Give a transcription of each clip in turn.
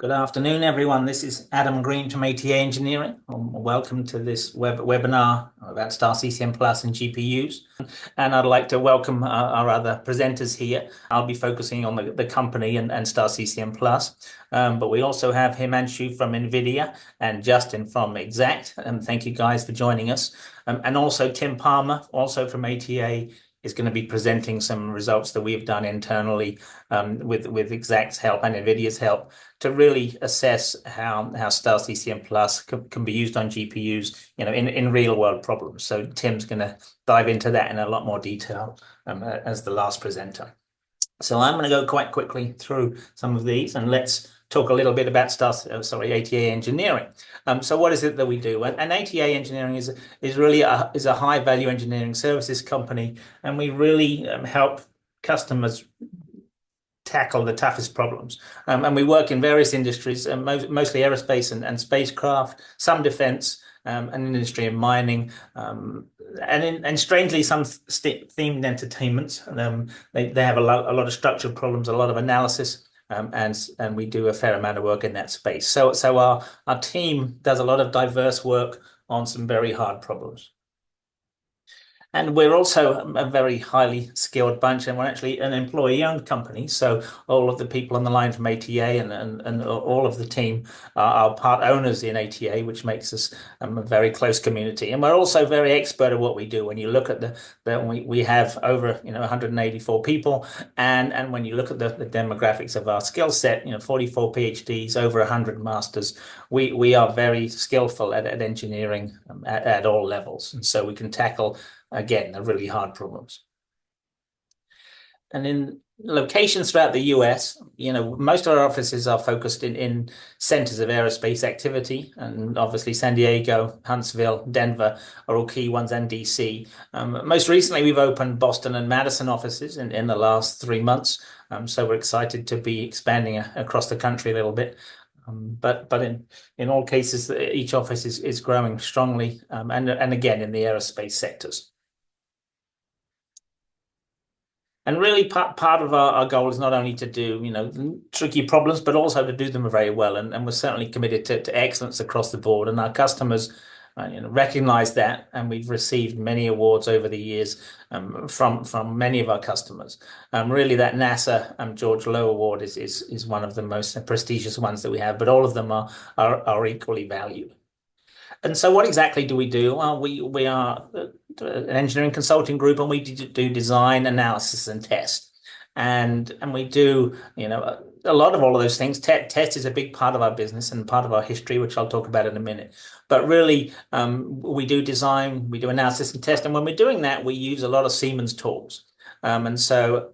Good afternoon, everyone. This is Adam Green from ATA Engineering. Welcome to this webinar about STAR-CCM Plus and GPUs. And I'd like to welcome our other presenters here. I'll be focusing on the company and STAR-CCM Plus. But we also have Himanshu from NVIDIA and Justin from Exact. And thank you guys for joining us. And also Tim Palmer, also from ATA, is going to be presenting some results that we've done internally with Exact's help and NVIDIA's help to really assess how STAR-CCM Plus can be used on GPUs, in real world problems. So Tim's going to dive into that in a lot more detail as the last presenter. So I'm going to go quite quickly through some of these, and let's talk a little bit about ATA Engineering. So what is it that we do? And ATA Engineering is really a high value engineering services company, and we really help customers tackle the toughest problems. And we work in various industries, mostly aerospace and spacecraft, some defense, and industry and mining, and strangely some themed entertainment. They have a lot of structural problems, a lot of analysis, and we do a fair amount of work in that space. So our team does a lot of diverse work on some very hard problems. And we're also a very highly skilled bunch, and we're actually an employee-owned company. So all of the people on the line from ATA and all of the team are part owners in ATA, which makes us a very close community. And we're also very expert at what we do. When you look at we have over 184 people, and when you look at the demographics of our skill set, 44 PhDs, over 100 masters, we are very skillful at engineering at all levels, and so we can tackle, again, the really hard problems. And in locations throughout the US, most of our offices are focused in centers of aerospace activity. And obviously San Diego, Huntsville, Denver are all key ones, and DC. Most recently, we've opened Boston and Madison offices in the last 3 months. So we're excited to be expanding across the country a little bit. But in all cases, each office is growing strongly, and again, in the aerospace sectors. And really, part of our goal is not only to do tricky problems, but also to do them very well. And we're certainly committed to excellence across the board. And our customers recognize that, and we've received many awards over the years from many of our customers. Really, that NASA George Low Award is one of the most prestigious ones that we have, but all of them are equally valued. And so what exactly do we do? Well, we are an engineering consulting group, and we do design, analysis, and test. And we do, a lot of all of those things. Test is a big part of our business and part of our history, which I'll talk about in a minute. But really, we do design, we do analysis and test. And when we're doing that, we use a lot of Siemens tools. And so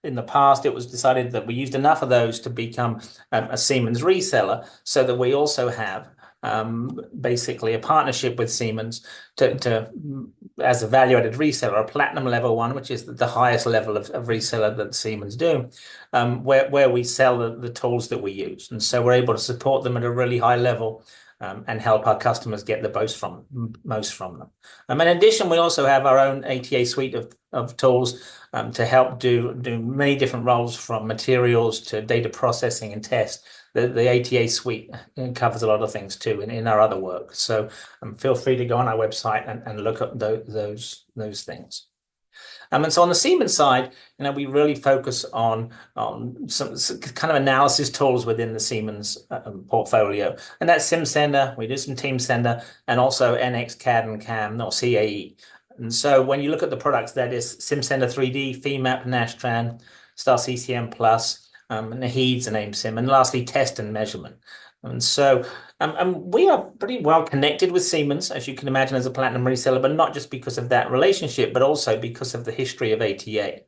in the past, it was decided that we used enough of those to become a Siemens reseller, so that we also have basically a partnership with Siemens to as a value-added reseller, a platinum level one, which is the highest level of reseller that Siemens do, where we sell the tools that we use. And so we're able to support them at a really high level, and help our customers get the most from them. In addition, we also have our own ATA suite of tools to help do many different roles, from materials to data processing and test. The ATA suite covers a lot of things too in our other work. So feel free to go on our website and look at those things. And so on the Siemens side, we really focus on some kind of analysis tools within the Siemens portfolio. And that's SimCenter, we do some Teamcenter, and also NX CAD and CAM, or CAE. And so when you look at the products, that is SimCenter 3D, FEMAP, Nastran, STAR-CCM Plus, Naheeds and AIM-Sim, and lastly, test and measurement. And so we are pretty well connected with Siemens, as you can imagine, as a platinum reseller, but not just because of that relationship, but also because of the history of ATA.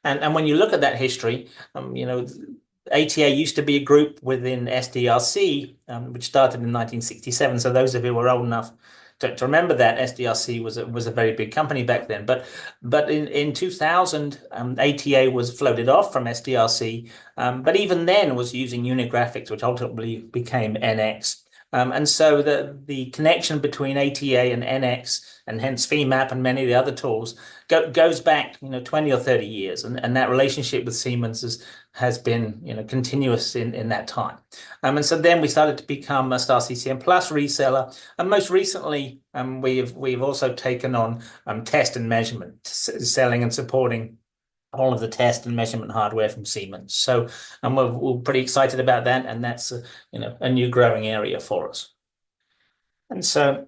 And when you look at that history, ATA used to be a group within SDRC, which started in 1967. So those of you who are old enough to remember that, SDRC was a very big company back then. But in 2000, ATA was floated off from SDRC, but even then was using Unigraphics, which ultimately became NX. And so the connection between ATA and NX, and hence VMAP and many of the other tools, goes back 20 or 30 years, and that relationship with Siemens has been continuous in that time. And so then we started to become a STAR-CCM Plus reseller, and most recently we've also taken on test and measurement, selling and supporting all of the test and measurement hardware from Siemens. So we're pretty excited about that, and that's a new growing area for us. And so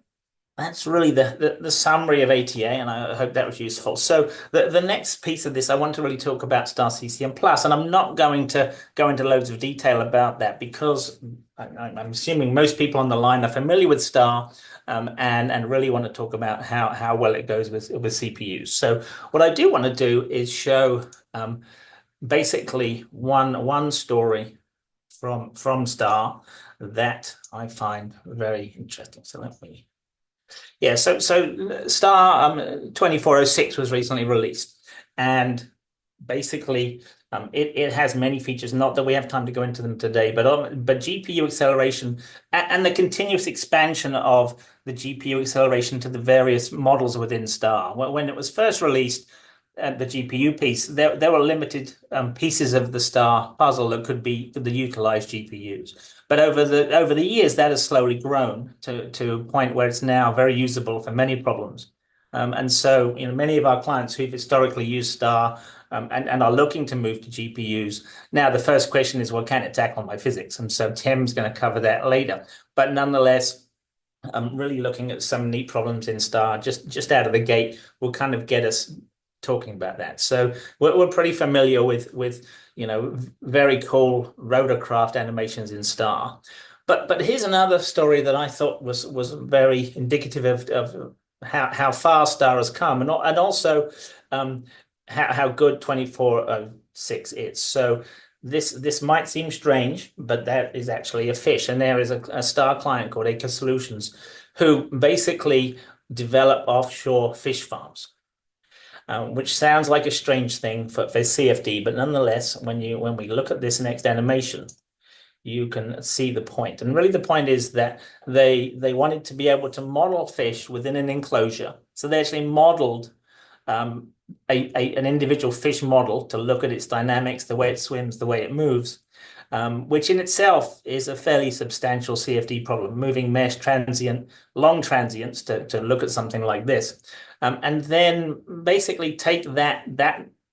that's really the summary of ATA, and I hope that was useful. So the next piece of this, I want to really talk about STAR-CCM Plus, and I'm not going to go into loads of detail about that because I'm assuming most people on the line are familiar with STAR, and really want to talk about how well it goes with CPUs. So what I do want to do is show basically one story from STAR that I find very interesting. So let me. Yeah, so STAR 2406 was recently released, and basically it has many features. Not that we have time to go into them today, but GPU acceleration and the continuous expansion of the GPU acceleration to the various models within STAR. When it was first released, the GPU piece, there were limited pieces of the STAR puzzle that could utilize GPUs. But over the years, that has slowly grown to a point where it's now very usable for many problems. And so, many of our clients who've historically used STAR and are looking to move to GPUs, now the first question is, well, can it tackle my physics? And so Tim's going to cover that later. But nonetheless, I'm really looking at some neat problems in STAR just out of the gate will kind of get us talking about that. So we're pretty familiar with very cool rotorcraft animations in STAR. But here's another story that I thought was very indicative of how far STAR has come, and also how good 2406 is. So this might seem strange, but that is actually a fish, and there is a STAR client called Acre Solutions who basically develop offshore fish farms. Which sounds like a strange thing for CFD, but nonetheless, when we look at this next animation, you can see the point. And really the point is that they wanted to be able to model fish within an enclosure. So they actually modeled an individual fish model to look at its dynamics, the way it swims, the way it moves, which in itself is a fairly substantial CFD problem, moving mesh long transients to look at something like this. And then basically take that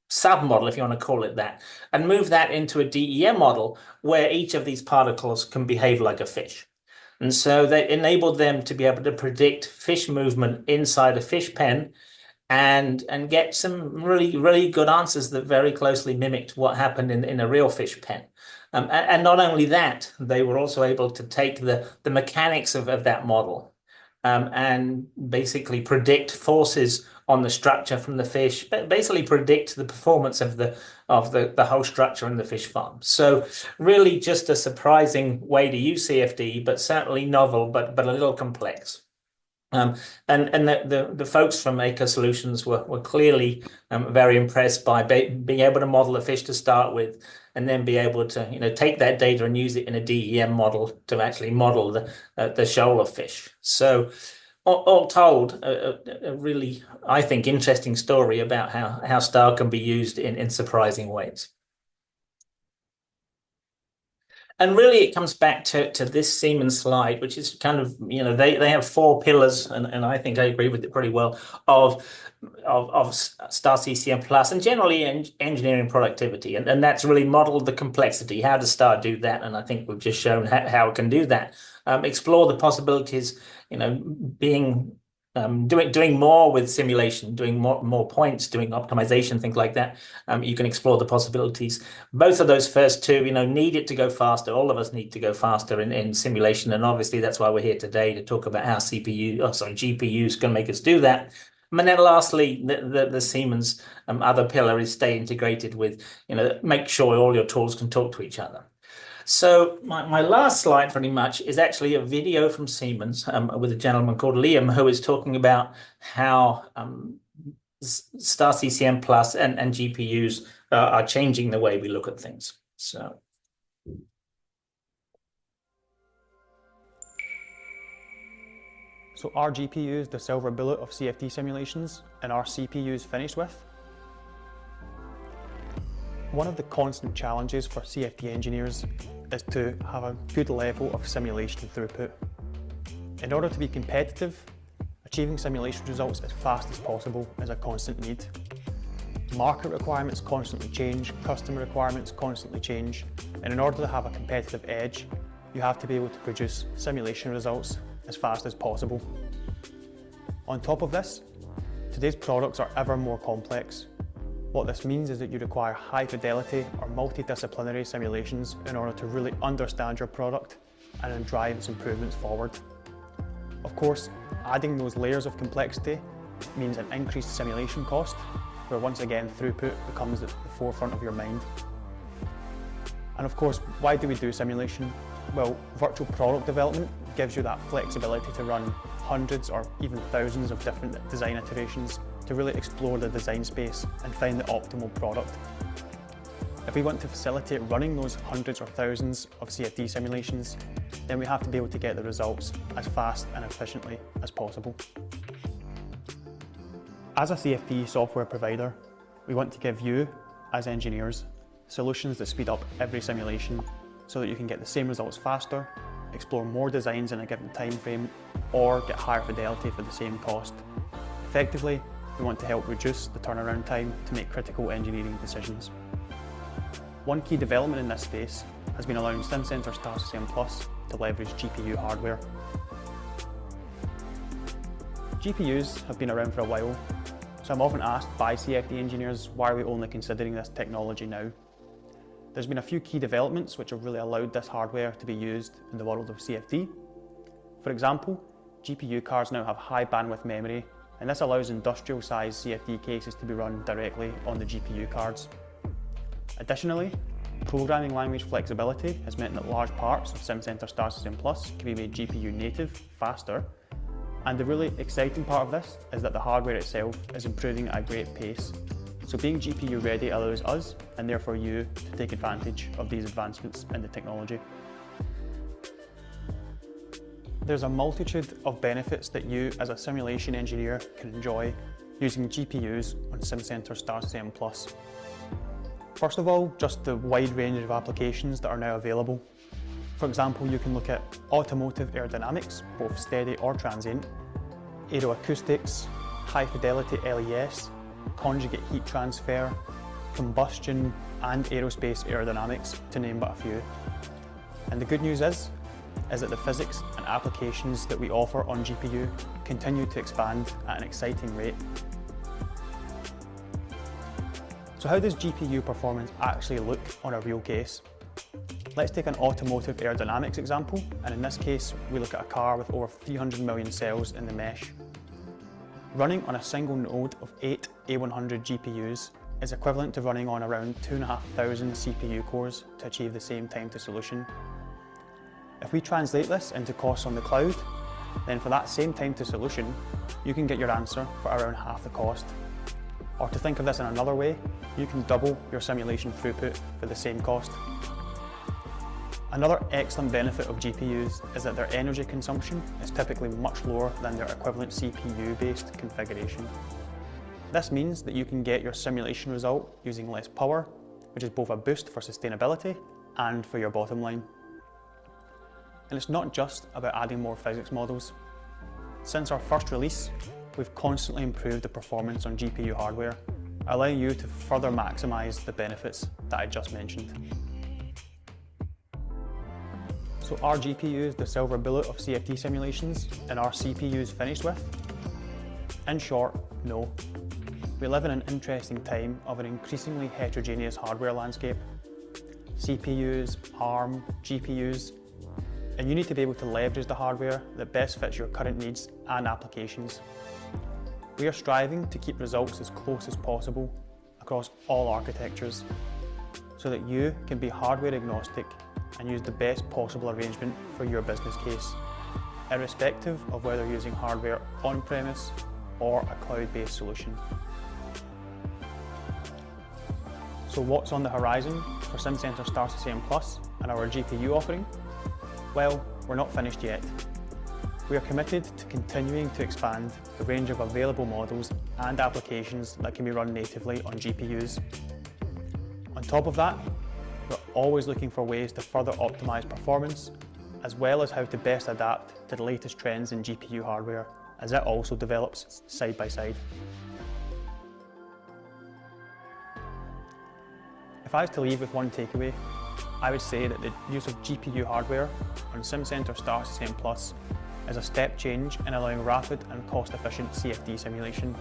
submodel, if you want to call it that, and move that into a DEM model where each of these particles can behave like a fish. And so they enabled them to be able to predict fish movement inside a fish pen and get some really, really good answers that very closely mimicked what happened in a real fish pen. And not only that, they were also able to take the mechanics of that model and basically predict forces on the structure from the fish, basically predict the performance of the whole structure in the fish farm. So really just a surprising way to use CFD, but certainly novel, but a little complex. And the folks from Acre Solutions were clearly very impressed by being able to model a fish to start with, and then be able to take that data and use it in a DEM model to actually model the shoal of fish. So all told, a really, I think, interesting story about how STAR can be used in surprising ways. And really, it comes back to this Siemens slide, which is kind of, they have four pillars, and I think I agree with it pretty well, of STAR-CCM Plus and generally engineering productivity. And that's really modeled the complexity. How does STAR do that? And I think we've just shown how it can do that. Explore the possibilities, doing more with simulation, doing more points, doing optimization, things like that. You can explore the possibilities. Both of those first two, need it to go faster. All of us need to go faster in simulation, and obviously that's why we're here today to talk about how GPUs can make us do that. And then lastly, the Siemens other pillar is stay integrated with, make sure all your tools can talk to each other. So my last slide pretty much is actually a video from Siemens with a gentleman called Liam, who is talking about how STAR-CCM Plus and GPUs are changing the way we look at things. So. So are GPUs the silver bullet of CFD simulations and are CPUs finished with? One of the constant challenges for CFD engineers is to have a good level of simulation throughput. In order to be competitive, achieving simulation results as fast as possible is a constant need. Market requirements constantly change, customer requirements constantly change, and in order to have a competitive edge, you have to be able to produce simulation results as fast as possible. On top of this, today's products are ever more complex. What this means is that you require high fidelity or multidisciplinary simulations in order to really understand your product and then drive its improvements forward. Of course, adding those layers of complexity means an increased simulation cost, where once again throughput becomes at the forefront of your mind. And of course, why do we do simulation? Well, virtual product development gives you that flexibility to run hundreds or even thousands of different design iterations to really explore the design space and find the optimal product. If we want to facilitate running those hundreds or thousands of CFD simulations, then we have to be able to get the results as fast and efficiently as possible. As a CFD software provider, we want to give you, as engineers, solutions that speed up every simulation so that you can get the same results faster, explore more designs in a given time frame, or get higher fidelity for the same cost. Effectively, we want to help reduce the turnaround time to make critical engineering decisions. One key development in this space has been allowing Simcenter STAR-CCM to leverage GPU hardware. GPUs have been around for a while, so I'm often asked by CFD engineers why are we only considering this technology now. There's been a few key developments which have really allowed this hardware to be used in the world of CFD. For example, GPU cards now have high bandwidth memory, and this allows industrial-sized CFD cases to be run directly on the GPU cards. Additionally, programming language flexibility has meant that large parts of Simcenter STAR-CCM can be made GPU native faster, and the really exciting part of this is that the hardware itself is improving at a great pace. So being GPU ready allows us, and therefore you, to take advantage of these advancements in the technology. There's a multitude of benefits that you as a simulation engineer can enjoy using GPUs on Simcenter STAR-CCM+. First of all, just the wide range of applications that are now available. For example, you can look at automotive aerodynamics, both steady or transient, aeroacoustics, high fidelity LES, conjugate heat transfer, combustion, and aerospace aerodynamics, to name but a few. And the good news is that the physics and applications that we offer on GPU continue to expand at an exciting rate. So how does GPU performance actually look on a real case? Let's take an automotive aerodynamics example, and in this case we look at a car with over 300 million cells in the mesh. Running on a single node of 8 A100 GPUs is equivalent to running on around 2,500 CPU cores to achieve the same time to solution. If we translate this into costs on the cloud, then for that same time to solution, you can get your answer for around half the cost. Or to think of this in another way, you can double your simulation throughput for the same cost. Another excellent benefit of GPUs is that their energy consumption is typically much lower than their equivalent CPU-based configuration. This means that you can get your simulation result using less power, which is both a boost for sustainability and for your bottom line. And it's not just about adding more physics models. Since our first release, we've constantly improved the performance on GPU hardware, allowing you to further maximize the benefits that I just mentioned. So are GPUs the silver bullet of CFD simulations and are CPUs finished with? In short, no. We live in an interesting time of an increasingly heterogeneous hardware landscape. CPUs, ARM, GPUs, and you need to be able to leverage the hardware that best fits your current needs and applications. We are striving to keep results as close as possible across all architectures so that you can be hardware agnostic and use the best possible arrangement for your business case, irrespective of whether you're using hardware on-premise or a cloud-based solution. So what's on the horizon for Simcenter STAR-CCM+ and our GPU offering? Well, we're not finished yet. We are committed to continuing to expand the range of available models and applications that can be run natively on GPUs. On top of that, we're always looking for ways to further optimize performance, as well as how to best adapt to the latest trends in GPU hardware, as it also develops side by side. If I was to leave with one takeaway, I would say that the use of GPU hardware on Simcenter STAR-CCM Plus is a step change in allowing rapid and cost-efficient CFD simulation.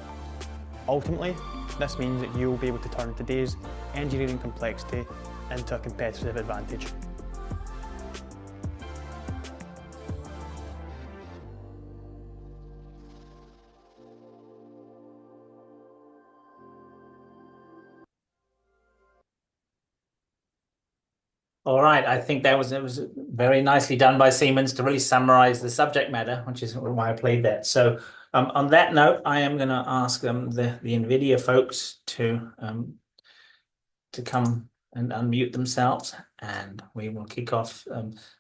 Ultimately, this means that you will be able to turn today's engineering complexity into a competitive advantage. All right, I think it was very nicely done by Siemens to really summarize the subject matter, which is why I played that. So on that note, I am going to ask the NVIDIA folks to come and unmute themselves, and we will kick off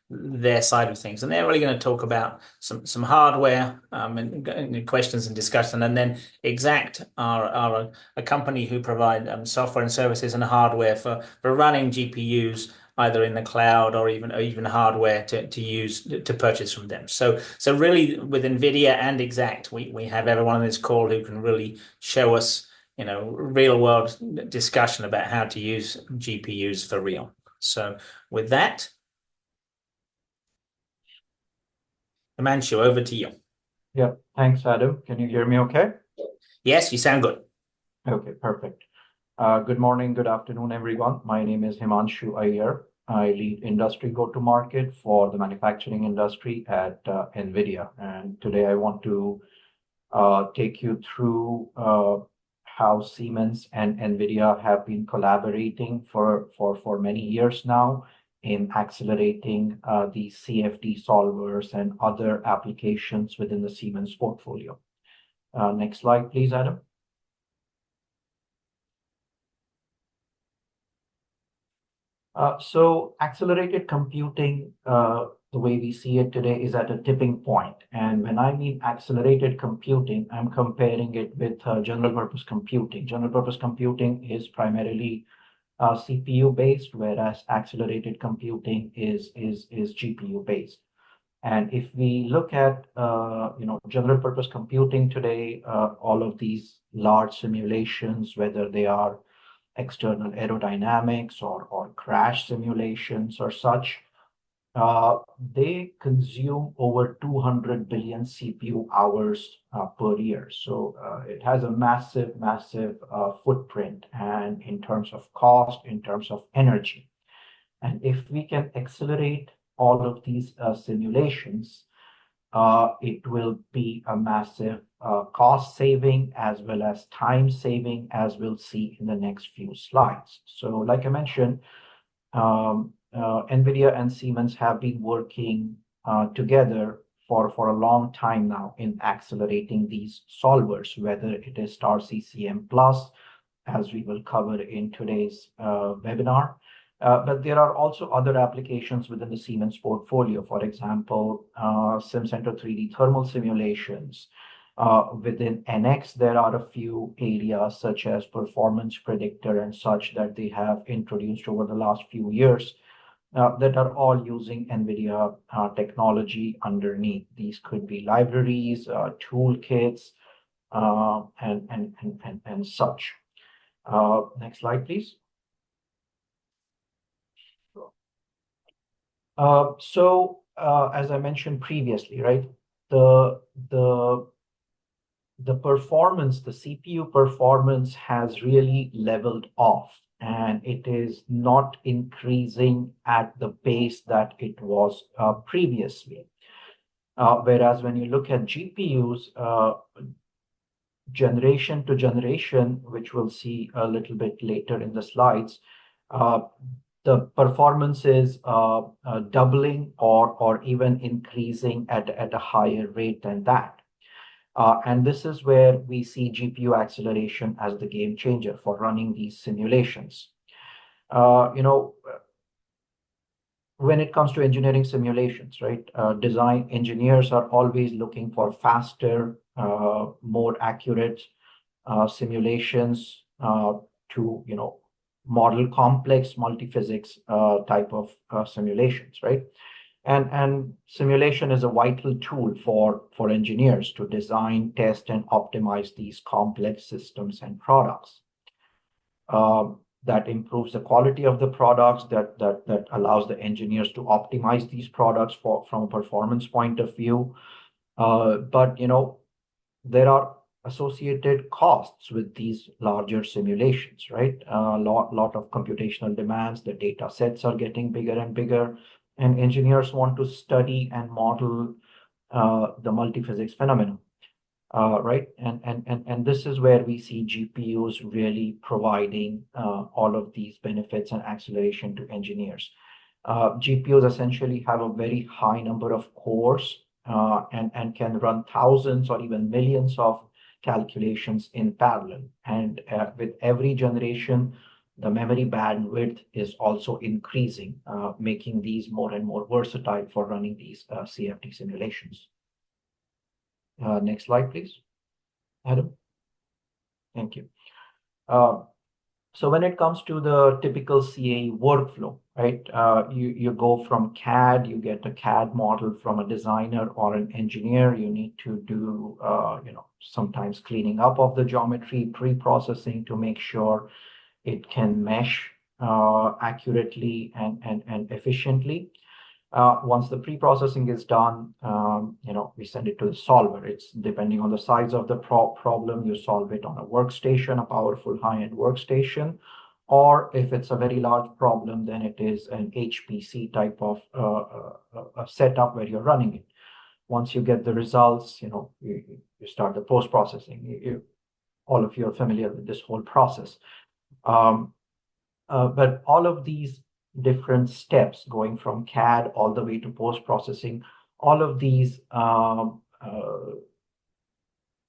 their side of things. And they're really going to talk about some hardware and questions and discussion. And then Exact are a company who provide software and services and hardware for running GPUs either in the cloud or even hardware to purchase from them. So really with NVIDIA and Exact, we have everyone on this call who can really show us real world discussion about how to use GPUs for real. So with that, Himanshu, over to you. Yeah, thanks, Adam. Can you hear me okay? Yes, you sound good. Okay, perfect. Good morning, good afternoon, everyone. My name is Himanshu Iyer. I lead industry go-to-market for the manufacturing industry at NVIDIA. And today I want to take you through how Siemens and NVIDIA have been collaborating for many years now in accelerating the CFD solvers and other applications within the Siemens portfolio. Next slide, please, Adam. So accelerated computing, the way we see it today, is at a tipping point. And when I mean accelerated computing, I'm comparing it with general purpose computing. General purpose computing is primarily CPU based, whereas accelerated computing is GPU based. And if we look at general purpose computing today, all of these large simulations, whether they are external aerodynamics or crash simulations or such, they consume over 200 billion CPU hours per year. So it has a massive footprint, and in terms of cost, in terms of energy. And if we can accelerate all of these simulations, it will be a massive cost saving as well as time saving, as we'll see in the next few slides. So like I mentioned, NVIDIA and Siemens have been working together for a long time now in accelerating these solvers, whether it is STAR-CCM Plus, as we will cover in today's webinar. But there are also other applications within the Siemens portfolio. For example, Simcenter 3D thermal simulations. Within NX, there are a few areas such as performance predictor and such that they have introduced over the last few years that are all using NVIDIA technology underneath. These could be libraries, toolkits, and such. Next slide, please. As I mentioned previously, right, the performance, the CPU performance has really leveled off, and it is not increasing at the pace that it was previously. Whereas when you look at GPUs, generation to generation, which we'll see a little bit later in the slides, the performance is doubling or even increasing at a higher rate than that. And this is where we see GPU acceleration as the game changer for running these simulations. when it comes to engineering simulations, right? Design engineers are always looking for faster, more accurate simulations to, model complex multiphysics type of simulations, right? And simulation is a vital tool for engineers to design, test, and optimize these complex systems and products. That improves the quality of the products, that allows the engineers to optimize these products from a performance point of view. But there are associated costs with these larger simulations, right? A lot of computational demands. The data sets are getting bigger and bigger, and engineers want to study and model the multiphysics phenomenon. Right? And this is where we see GPUs really providing all of these benefits and acceleration to engineers. GPUs essentially have a very high number of cores and can run thousands or even millions of calculations in parallel. And with every generation, the memory bandwidth is also increasing, making these more and more versatile for running these CFD simulations. Next slide, please. Adam. Thank you. So when it comes to the typical CAE workflow, right? You go from CAD, you get a CAD model from a designer or an engineer. You need to do, sometimes cleaning up of the geometry, pre-processing to make sure it can mesh accurately and efficiently. Once the pre-processing is done, we send it to the solver. It's depending on the size of the problem, you solve it on a workstation, a powerful high-end workstation, or if it's a very large problem, then it is an HPC type of a setup where you're running it. Once you get the results, you start the post-processing. All of you are familiar with this whole process. But all of these different steps going from CAD all the way to post-processing, all of these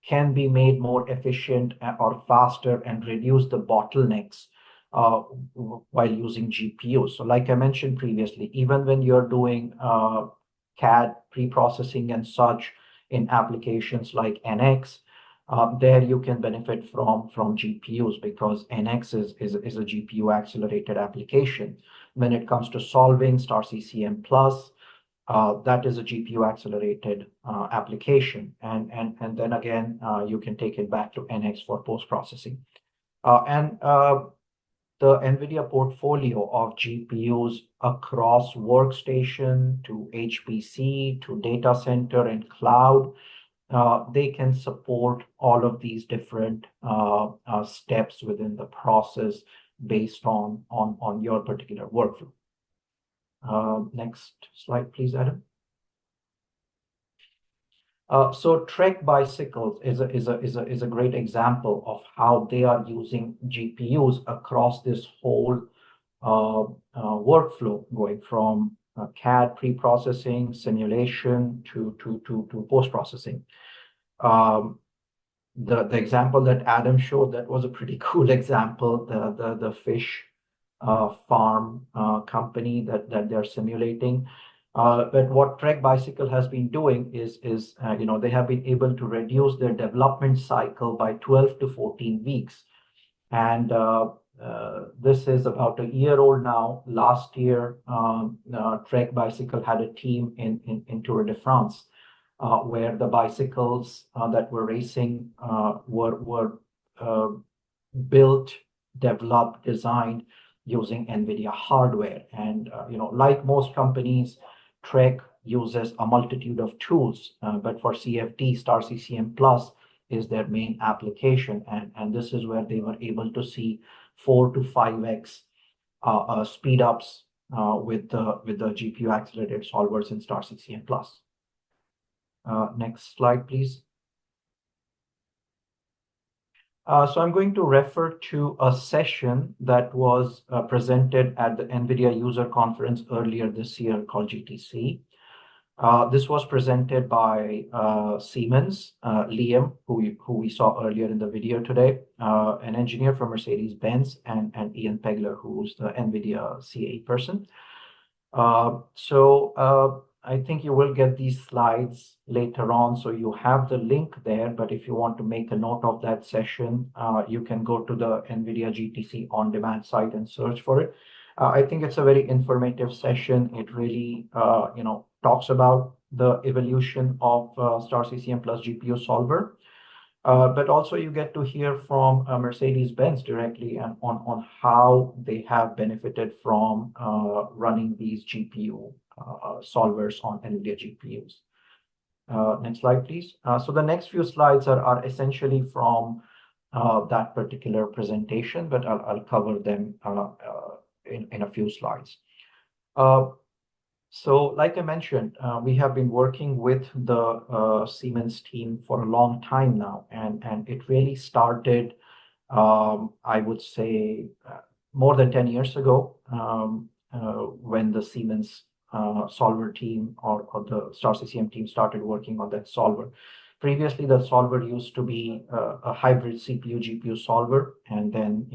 can be made more efficient or faster and reduce the bottlenecks while using GPUs. So like I mentioned previously, even when you're doing CAD pre-processing and such in applications like NX, there you can benefit from GPUs because NX is a GPU accelerated application. When it comes to solving STAR-CCM Plus, that is a GPU accelerated application. And then again, you can take it back to NX for post-processing. The NVIDIA portfolio of GPUs across workstation to HPC to data center and cloud, they can support all of these different steps within the process based on your particular workflow. Next slide, please, Adam. So Trek Bicycles is a great example of how they are using GPUs across this whole workflow, going from CAD pre-processing, simulation to post-processing. The example that Adam showed, that was a pretty cool example, the fish farm company that they're simulating. But what Trek Bicycle has been doing is they have been able to reduce their development cycle by 12 to 14 weeks. And this is about a year old now. Last year, Trek Bicycle had a team in Tour de France where the bicycles that were racing were built, developed, designed using NVIDIA hardware. And like most companies, Trek uses a multitude of tools, but for CFD, STAR-CCM Plus is their main application. And this is where they were able to see 4 to 5x speed ups with the GPU accelerated solvers in STAR-CCM Plus. Next slide, please. So I'm going to refer to a session that was presented at the NVIDIA user conference earlier this year called GTC. This was presented by Siemens, Liam, who we saw earlier in the video today, an engineer from Mercedes-Benz, and Ian Pegler, who's the NVIDIA CAE person. I think you will get these slides later on, so you have the link there. But if you want to make a note of that session, you can go to the NVIDIA GTC on-demand site and search for it. I think it's a very informative session. It really, talks about the evolution of STAR-CCM plus GPU solver. But also you get to hear from Mercedes-Benz directly and on how they have benefited from running these GPU solvers on NVIDIA GPUs. Next slide, please. So the next few slides are essentially from that particular presentation, but I'll cover them in a few slides. So like I mentioned, we have been working with the Siemens team for a long time now, and it really started, I would say, more than 10 years ago, when the Siemens solver team or the STAR-CCM team started working on that solver. Previously, the solver used to be a hybrid CPU GPU solver, and then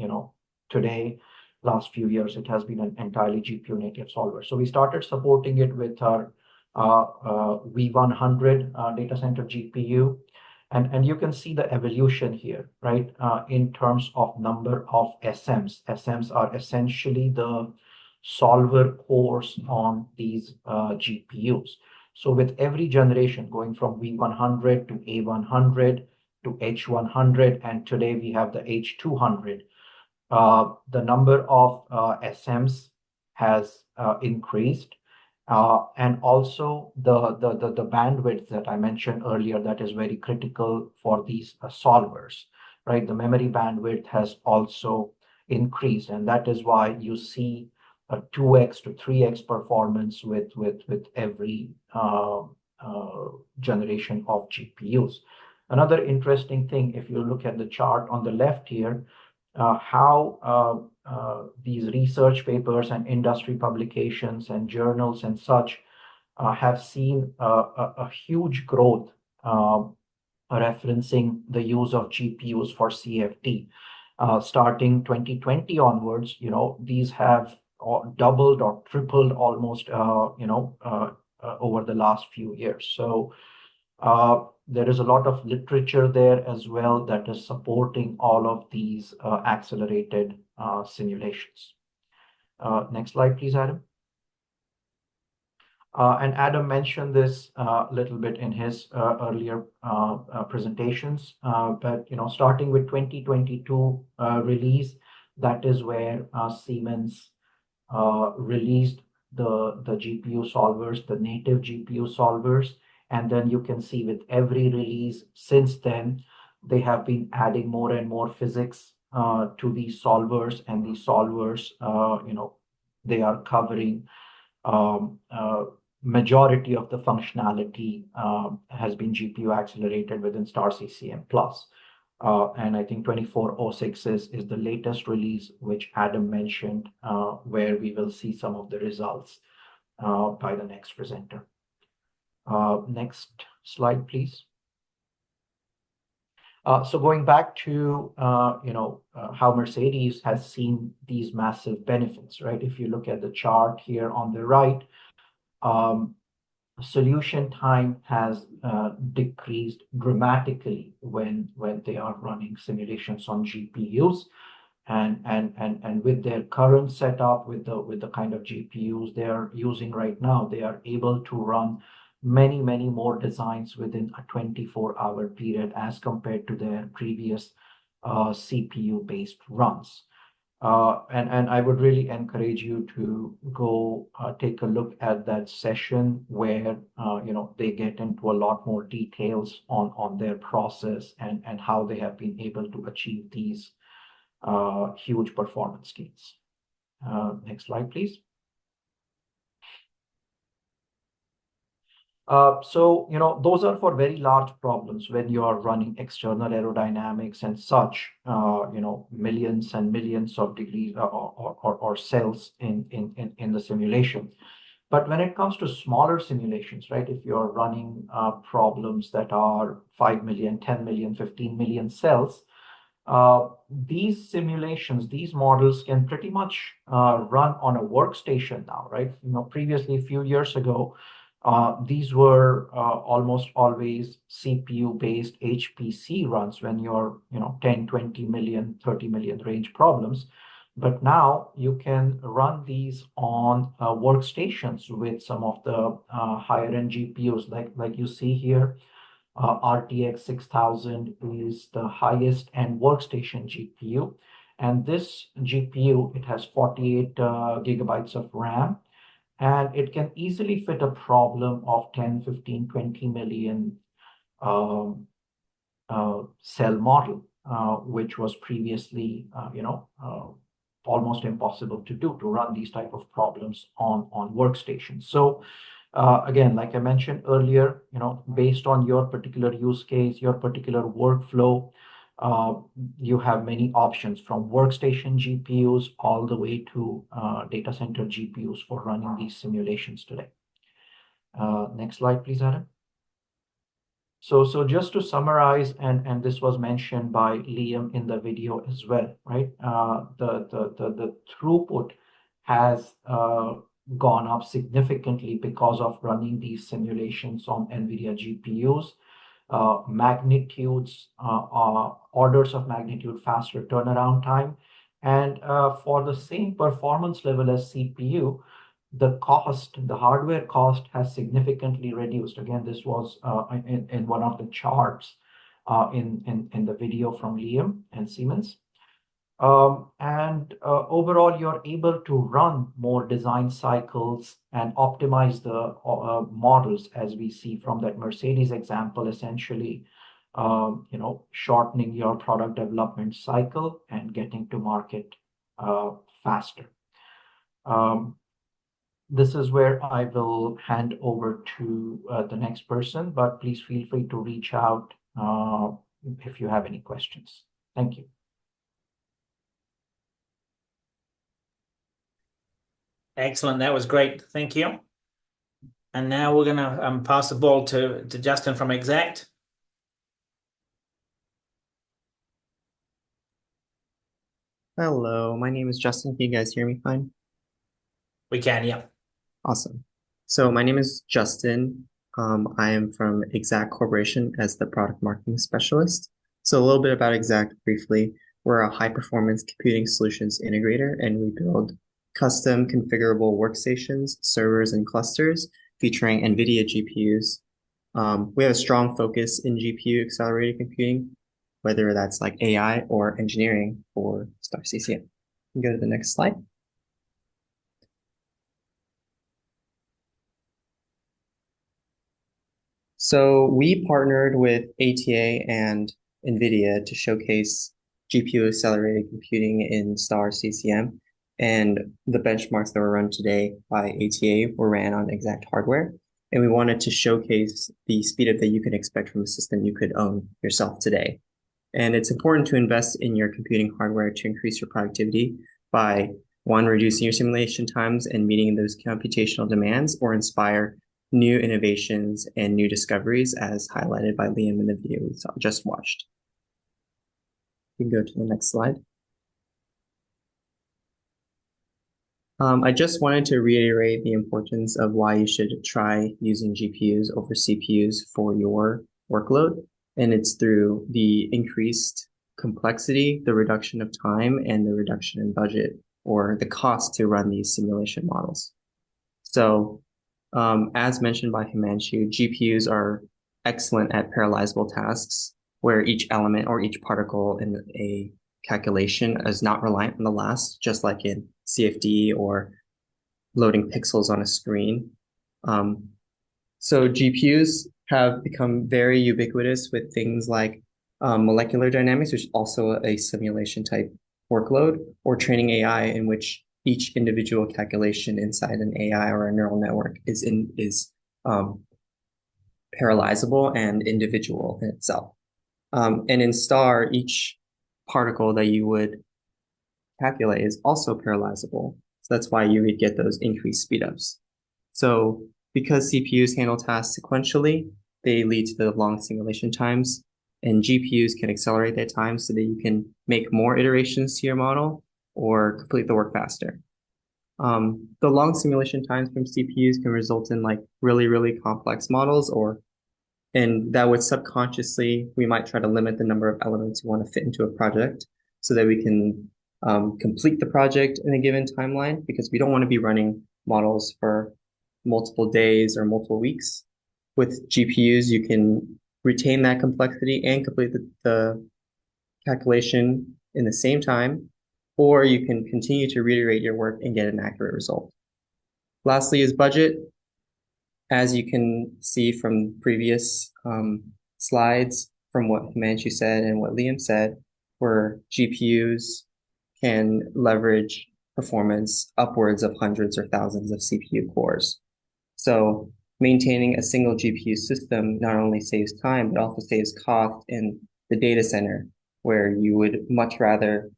today, last few years, it has been an entirely GPU native solver. So we started supporting it with our V100 data center GPU. And you can see the evolution here, right? In terms of number of SMs. SMs are essentially the solver cores on these GPUs. So with every generation going from V100 to A100 to H100, and today we have the H200, the number of SMs has increased. And also the bandwidth that I mentioned earlier, that is very critical for these solvers, right? The memory bandwidth has also increased, and that is why you see a 2x to 3x performance with every generation of GPUs. Another interesting thing, if you look at the chart on the left here, how these research papers and industry publications and journals and such have seen a huge growth referencing the use of GPUs for CFD. Starting 2020 onwards, these have doubled or tripled almost, over the last few years. So there is a lot of literature there as well that is supporting all of these accelerated simulations. Next slide, please, Adam. And Adam mentioned this a little bit in his earlier presentations, but starting with 2022 release, that is where Siemens released the GPU solvers, the native GPU solvers. And then you can see with every release since then, they have been adding more and more physics to these solvers, and these solvers, they are covering majority of the functionality has been GPU accelerated within STAR-CCM Plus. And I think 2406 is the latest release, which Adam mentioned, where we will see some of the results by the next presenter. Next slide, please. So going back to how Mercedes has seen these massive benefits, right? If you look at the chart here on the right, solution time has decreased dramatically when they are running simulations on GPUs. And with their current setup, with the kind of GPUs they are using right now, they are able to run many more designs within a 24-hour period as compared to their previous CPU-based runs. And I would really encourage you to go take a look at that session where they get into a lot more details on their process and how they have been able to achieve these huge performance gains. Next slide, please. So those are for very large problems when you are running external aerodynamics and such, millions and millions of degrees or cells in the simulation. But when it comes to smaller simulations, right, if you're running problems that are 5 million, 10 million, 15 million cells, These simulations, these models can pretty much run on a workstation now, right? Previously, a few years ago, these were almost always CPU-based HPC runs when you're, 10, 20 million, 30 million range problems. But now you can run these on workstations with some of the higher end GPUs, like you see here. RTX 6000 is the highest end workstation GPU. And this GPU, it has 48 gigabytes of RAM, and it can easily fit a problem of 10, 15, 20 million um, cell model, which was previously, almost impossible to do, to run these type of problems on workstations. So again, like I mentioned earlier, based on your particular use case, your particular workflow, you have many options from workstation GPUs all the way to data center GPUs for running these simulations today. Next slide, please, Adam. So just to summarize, and this was mentioned by Liam in the video as well, right? The throughput has gone up significantly because of running these simulations on NVIDIA GPUs. Orders of magnitude faster turnaround time. And for the same performance level as CPU, the hardware cost has significantly reduced. Again, this was in one of the charts in the video from Liam and Siemens. And overall, you're able to run more design cycles and optimize the models, as we see from that Mercedes example, essentially, shortening your product development cycle and getting to market faster. This is where I will hand over to the next person, but please feel free to reach out if you have any questions. Thank you. Excellent. That was great. Thank you. And now we're going to pass the ball to Justin from Exact. Hello, my name is Justin. Can you guys hear me fine? We can, yeah. Awesome. So my name is Justin. I am from Exact Corporation as the product marketing specialist. So a little bit about Exact briefly. We're a high performance computing solutions integrator, and we build custom configurable workstations, servers, and clusters featuring NVIDIA GPUs. We have a strong focus in GPU accelerated computing, whether that's like AI or engineering for STAR-CCM. You can go to the next slide. So we partnered with ATA and NVIDIA to showcase GPU accelerated computing in STAR-CCM, and the benchmarks that were run today by ATA were ran on Exact hardware. And we wanted to showcase the speed up that you can expect from a system you could own yourself today. And it's important to invest in your computing hardware to increase your productivity by, one, reducing your simulation times and meeting those computational demands, or inspire new innovations and new discoveries, as highlighted by Liam in the video we just watched. You can go to the next slide. I just wanted to reiterate the importance of why you should try using GPUs over CPUs for your workload. And it's through the increased complexity, the reduction of time, and the reduction in budget, or the cost to run these simulation models. So as mentioned by Himanshu, GPUs are excellent at parallelizable tasks, where each element or each particle in a calculation is not reliant on the last, just like in CFD or loading pixels on a screen. So GPUs have become very ubiquitous with things like molecular dynamics, which is also a simulation type workload, or training AI, in which each individual calculation inside an AI or a neural network is parallelizable and individual in itself. And in STAR, each particle that you would calculate is also parallelizable. So that's why you would get those increased speedups. So because CPUs handle tasks sequentially, they lead to the long simulation times. and GPUs can accelerate that time so that you can make more iterations to your model or complete the work faster. The long simulation times from CPUs can result in like really, really complex models, and that would subconsciously, we might try to limit the number of elements we want to fit into a project so that we can complete the project in a given timeline, because we don't want to be running models for multiple days or multiple weeks. With GPUs, you can retain that complexity and complete the calculation in the same time, or you can continue to reiterate your work and get an accurate result. Lastly is budget. As you can see from previous slides, from what Himanshu said and what Liam said, where GPUs can leverage performance upwards of hundreds or thousands of CPU cores. So maintaining a single GPU system not only saves time, but also saves cost in the data center, where you would much rather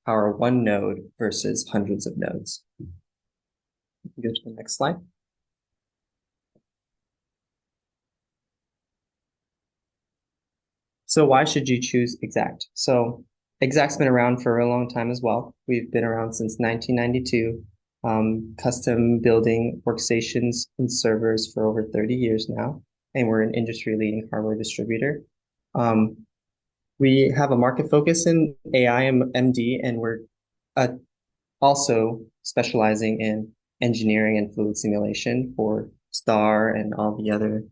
power one node versus hundreds of nodes. Go to the next slide. So why should you choose Exact? So Exact's been around for a long time as well. We've been around since 1992, custom building workstations and servers for over 30 years now, and we're an industry-leading hardware distributor. We have a market focus in AI and MD, and we're also specializing in engineering and fluid simulation for STAR and all the other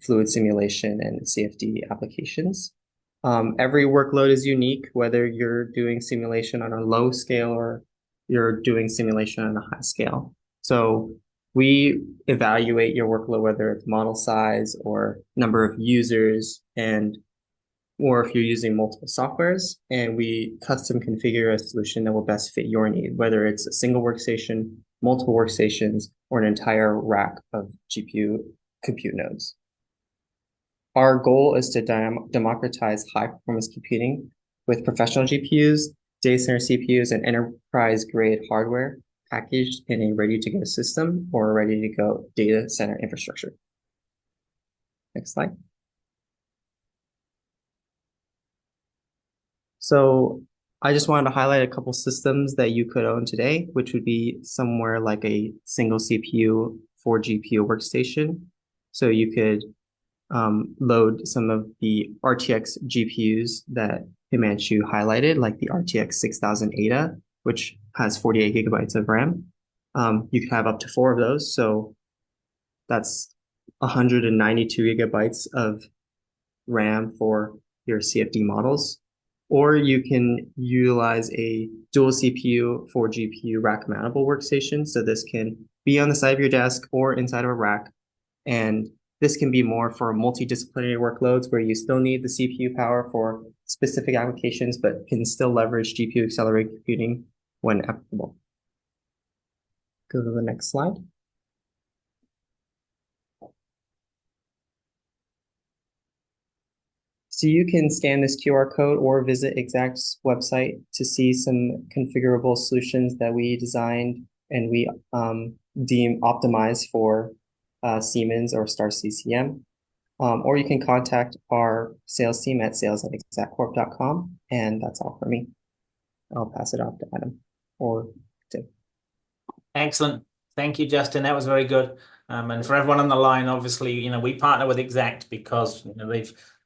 fluid simulation and CFD applications. Every workload is unique, whether you're doing simulation on a low scale or you're doing simulation on a high scale. So we evaluate your workload, whether it's model size or number of users, or if you're using multiple softwares, and we custom configure a solution that will best fit your need, whether it's a single workstation, multiple workstations, or an entire rack of GPU compute nodes. Our goal is to democratize high-performance computing with professional GPUs, data center CPUs, and enterprise-grade hardware packaged in a ready-to-go system or ready-to-go data center infrastructure. Next slide. So I just wanted to highlight a couple systems that you could own today, which would be somewhere like a single CPU, 4 GPU workstation. So you could load some of the RTX GPUs that Himanshu highlighted, like the RTX 6000 ADA, which has 48 gigabytes of RAM. You could have up to 4 of those. So that's 192 gigabytes of RAM for your CFD models. Or you can utilize a dual CPU, 4 GPU rack mountable workstation. So this can be on the side of your desk or inside of a rack. And this can be more for multidisciplinary workloads where you still need the CPU power for specific applications, but can still leverage GPU accelerated computing when applicable. Go to the next slide. So you can scan this QR code or visit Exact's website to see some configurable solutions that we designed and we deem optimized for Siemens or STAR-CCM. Or you can contact our sales team at sales@exactcorp.com, and that's all for me. I'll pass it off to Adam or Tim. Excellent. Thank you, Justin. That was very good. And for everyone on the line, obviously, we partner with Exact because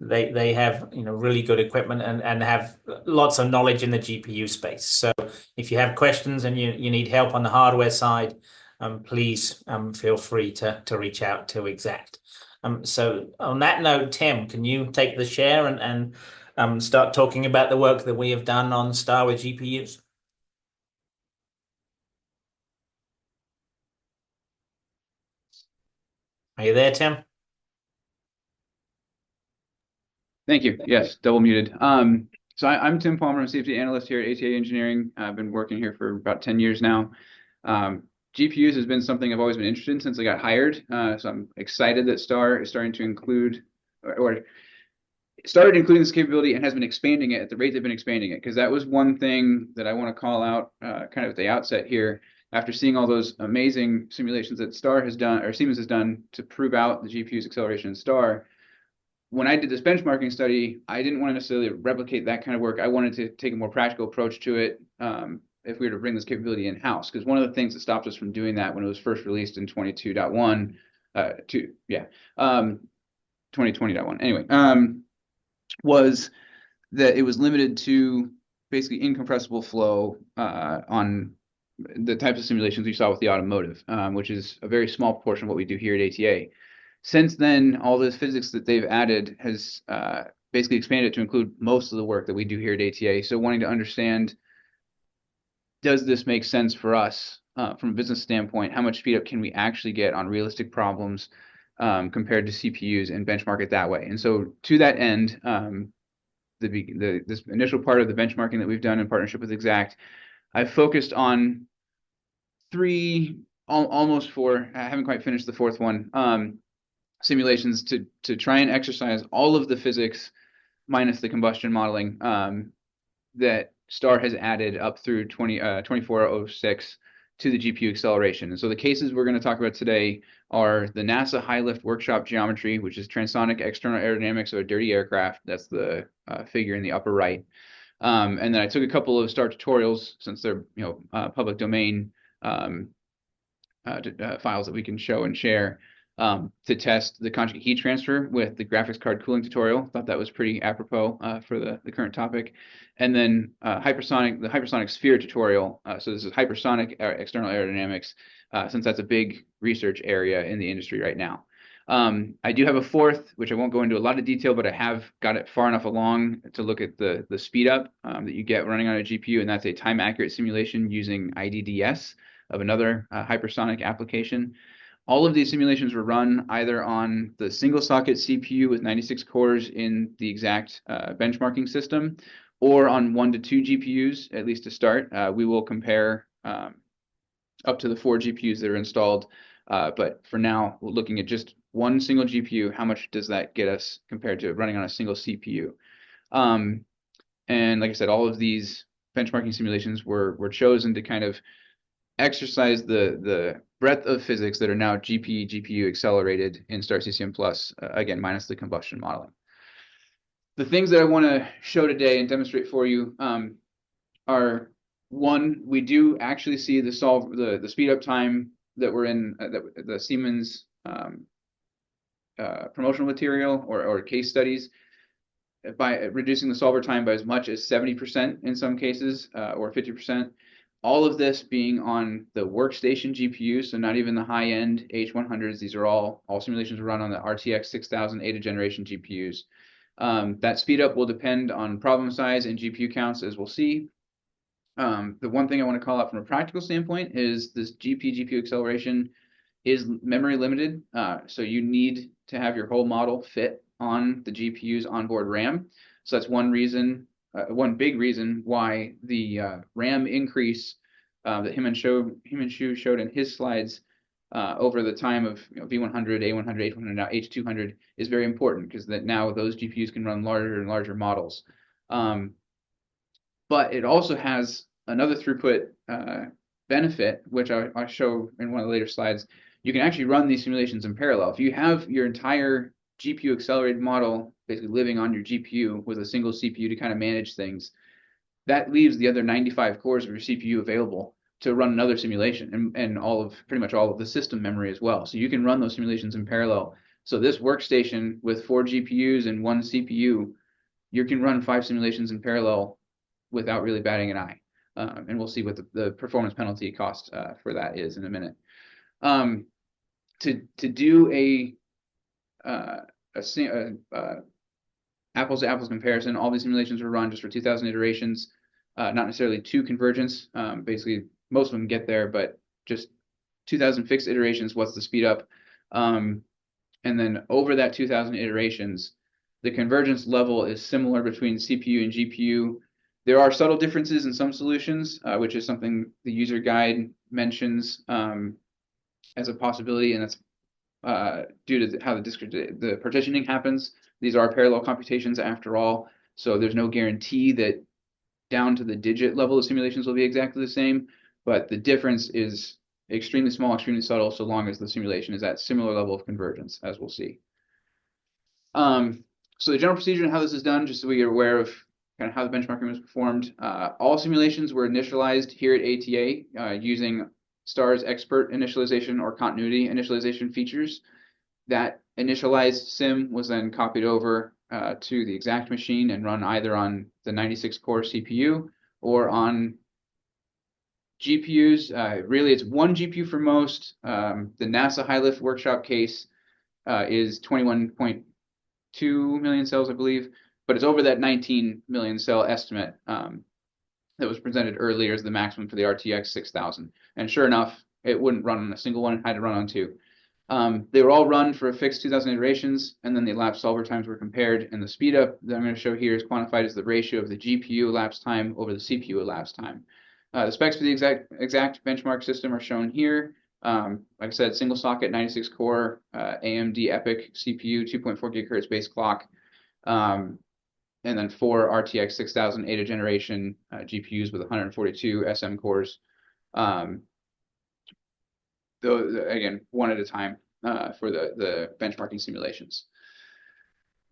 they have really good equipment and have lots of knowledge in the GPU space. So if you have questions and you need help on the hardware side, please feel free to reach out to Exact. So on that note, Tim, can you take the share and start talking about the work that we have done on STAR with GPUs? Are you there, Tim? Thank you. Yes, double muted. So I'm Tim Palmer, I'm a safety analyst here at ATA Engineering. I've been working here for about 10 years now. GPUs has been something I've always been interested in since I got hired. So I'm excited that STAR is starting to include, or started including this capability and has been expanding it at the rate they've been expanding it. Because that was one thing that I want to call out kind of at the outset here. After seeing all those amazing simulations that STAR has done, or Siemens has done to prove out the GPU's acceleration in STAR, when I did this benchmarking study, I didn't want to necessarily replicate that kind of work. I wanted to take a more practical approach to it if we were to bring this capability in-house. Because one of the things that stopped us from doing that when it was first released in 22.1, 2020.1, anyway, was that it was limited to basically incompressible flow on the types of simulations we saw with the automotive, which is a very small portion of what we do here at ATA. Since then, all this physics that they've added has basically expanded to include most of the work that we do here at ATA. So wanting to understand, does this make sense for us from a business standpoint? How much speed up can we actually get on realistic problems compared to CPUs and benchmark it that way? And so to that end, this initial part of the benchmarking that we've done in partnership with Exact, I've focused on almost four, I haven't quite finished the fourth one, simulations to try and exercise all of the physics minus the combustion modeling that STAR has added up through 2406 to the GPU acceleration. And so the cases we're going to talk about today are the NASA high lift workshop geometry, which is transonic external aerodynamics of a dirty aircraft. That's the figure in the upper right. And then I took a couple of STAR tutorials, since they're public domain files that we can show and share, to test the conjugate heat transfer with the graphics card cooling tutorial. Thought that was pretty apropos for the current topic. And then the hypersonic sphere tutorial. So this is hypersonic external aerodynamics, since that's a big research area in the industry right now. I do have a fourth, which I won't go into a lot of detail, but I have got it far enough along to look at the speed up that you get running on a GPU, and that's a time accurate simulation using IDDS of another hypersonic application. All of these simulations were run either on the single socket CPU with 96 cores in the Exact benchmarking system, or on 1 to 2 GPUs, at least to start. We will compare up to the 4 GPUs that are installed. But for now, we're looking at just one single GPU. How much does that get us compared to running on a single CPU? And like I said, all of these benchmarking simulations were chosen to kind of exercise the breadth of physics that are now GPU accelerated in STAR-CCM Plus, again, minus the combustion modeling. The things that I want to show today and demonstrate for you are, one, we do actually see the speed up time that we're in the Siemens promotional material or case studies, by reducing the solver time by as much as 70% in some cases, or 50%. All of this being on the workstation GPU, so not even the high-end H100s. These are all simulations run on the RTX 6000 8th generation GPUs. That speed up will depend on problem size and GPU counts, as we'll see. The one thing I want to call out from a practical standpoint is this GPU acceleration is memory limited. So you need to have your whole model fit on the GPU's onboard RAM. So that's one reason, one big reason why the RAM increase that Himanshu showed in his slides over the time of V100, A100, H100, now H200 is very important, because that now those GPUs can run larger and larger models. But it also has another throughput benefit, which I'll show in one of the later slides. You can actually run these simulations in parallel. If you have your entire GPU accelerated model basically living on your GPU with a single CPU to kind of manage things, that leaves the other 95 cores of your CPU available to run another simulation, and pretty much all of the system memory as well. So you can run those simulations in parallel. So this workstation with 4 GPUs and 1 CPU, you can run 5 simulations in parallel without really batting an eye. And we'll see what the performance penalty cost for that is in a minute. To do a apples to apples comparison, all these simulations were run just for 2,000 iterations, not necessarily to convergence. Basically, most of them get there, but just 2,000 fixed iterations. What's the speed up? And then over that 2,000 iterations, the convergence level is similar between CPU and GPU. There are subtle differences in some solutions, which is something the user guide mentions as a possibility, and that's due to how the partitioning happens. These are parallel computations after all, so there's no guarantee that down to the digit level of simulations will be exactly the same, but the difference is extremely small, extremely subtle, so long as the simulation is at similar level of convergence, as we'll see. So the general procedure and how this is done, just so we get aware of kind of how the benchmarking was performed. All simulations were initialized here at ATA using STAR's expert initialization or continuity initialization features. That initialized sim was then copied over to the exact machine and run either on the 96-core CPU or on GPUs. Really, it's one GPU for most. The NASA High-Lift Workshop case is 21.2 million cells, I believe, but it's over that 19 million cell estimate that was presented earlier as the maximum for the RTX 6000. And sure enough, it wouldn't run on a single one, it had to run on two. They were all run for a fixed 2,000 iterations, and then the elapsed solver times were compared, and the speed up that I'm going to show here is quantified as the ratio of the GPU elapsed time over the CPU elapsed time. The specs for the exact benchmark system are shown here. Like I said, single socket 96 core AMD EPYC CPU, 2.4 gigahertz base clock, and then 4 RTX 6000 8th generation GPUs with 142 SM cores. Again, one at a time for the benchmarking simulations.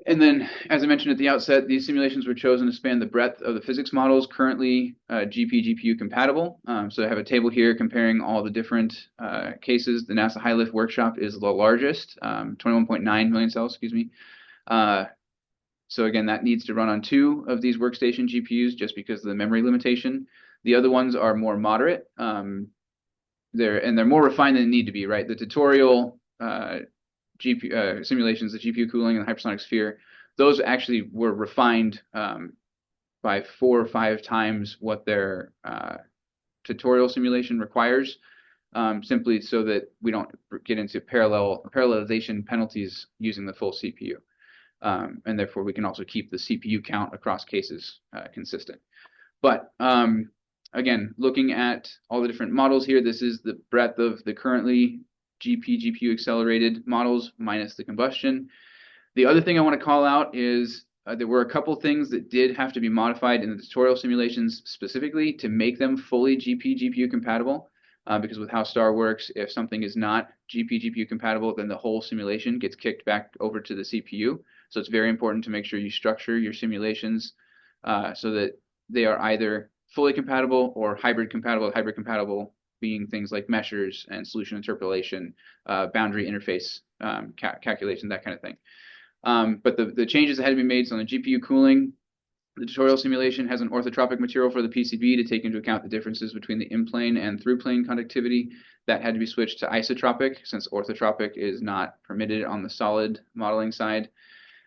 And then, as I mentioned at the outset, these simulations were chosen to span the breadth of the physics models currently GPU compatible. So I have a table here comparing all the different cases. The NASA High-Lift Workshop is the largest, 21.9 million cells, excuse me. So again, that needs to run on 2 of these workstation GPUs just because of the memory limitation. The other ones are more moderate. They're more refined than they need to be, right? The tutorial GPU simulations, the GPU cooling and the hypersonic sphere, those actually were refined by 4 or 5 times what their tutorial simulation requires, simply so that we don't get into parallelization penalties using the full CPU. And therefore, we can also keep the CPU count across cases consistent. But again, looking at all the different models here, this is the breadth of the currently GPU accelerated models minus the combustion. The other thing I want to call out is there were a couple things that did have to be modified in the tutorial simulations specifically to make them fully GPU compatible. Because with how STAR works, if something is not GPU compatible, then the whole simulation gets kicked back over to the CPU. So it's very important to make sure you structure your simulations so that they are either fully compatible or hybrid compatible. Hybrid compatible being things like meshers and solution interpolation, boundary interface calculation, that kind of thing. But the changes that had to be made, so on the GPU cooling, the tutorial simulation has an orthotropic material for the PCB to take into account the differences between the in-plane and through-plane conductivity. That had to be switched to isotropic since orthotropic is not permitted on the solid modeling side.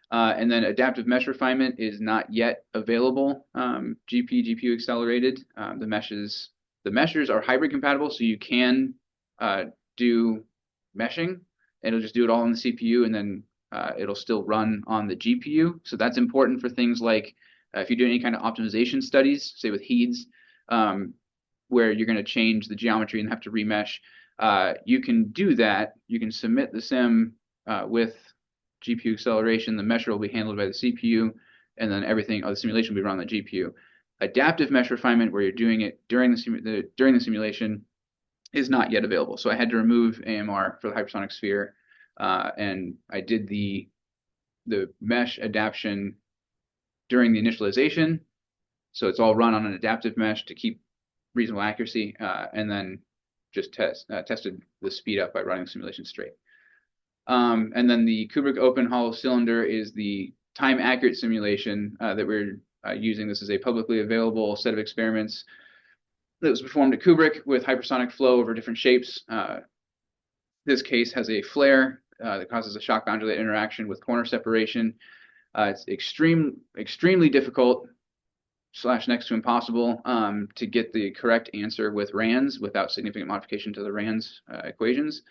And then adaptive mesh refinement is not yet available, GPU accelerated. The meshers are hybrid compatible, so you can do meshing. It'll just do it all on the CPU, and then it'll still run on the GPU. So that's important for things like if you do any kind of optimization studies, say with HEEDs, where you're going to change the geometry and have to remesh. You can do that. You can submit the sim with GPU acceleration. The mesher will be handled by the CPU, and then everything, the simulation will be run on the GPU. Adaptive mesh refinement, where you're doing it during the simulation, is not yet available. So I had to remove AMR for the hypersonic sphere, and I did the mesh adaptation during the initialization. So it's all run on an adaptive mesh to keep reasonable accuracy, and then just tested the speed up by running the simulation straight. And then the Kubrick open hollow cylinder is the time accurate simulation that we're using. This is a publicly available set of experiments that was performed at Kubrick with hypersonic flow over different shapes. This case has a flare that causes a shock boundary interaction with corner separation. It's extremely difficult / next to impossible to get the correct answer with RANDs without significant modification to the RANDs equations.